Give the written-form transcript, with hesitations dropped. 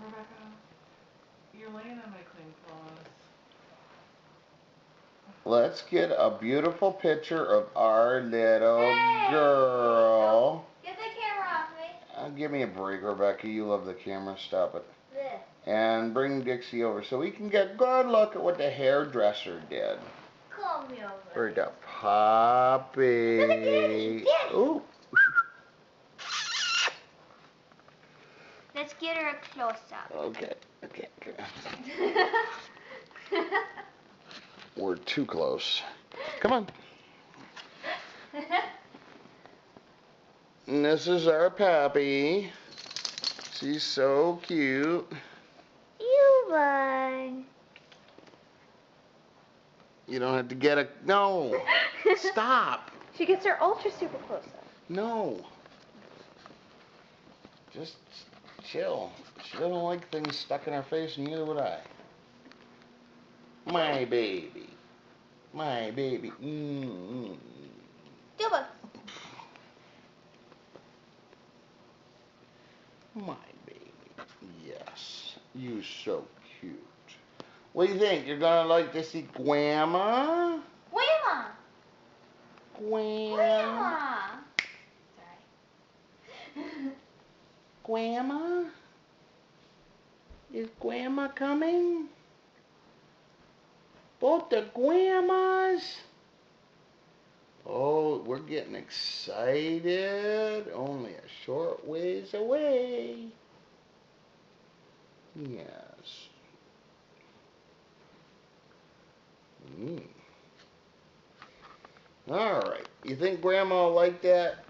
Rebecca, you're laying on my clean clothes. Let's get a beautiful picture of our little girl. Get the camera off me. Give me a break, Rebecca. You love the camera. Stop it. This. And bring Dixie over so we can get a good look at what the hairdresser did. Call me over. For the puppy. Look at Daddy. Daddy. Ooh. Let's get her a close-up. Okay. We're too close. Come on. And this is our puppy. She's so cute. You run. You don't have to get a... No. Stop. She gets her ultra super close-up. No. Just chill. She doesn't like things stuck in her face, and neither would I. My baby. My baby. Mm-hmm. Double. My baby. Yes. You so cute. What do you think? You're gonna like to see Grandma? Grandma. Grandma. Sorry. Grandma? Is Grandma coming? Both the grandmas? Oh, we're getting excited. Only a short ways away. Yes. All right. You think Grandma will like that?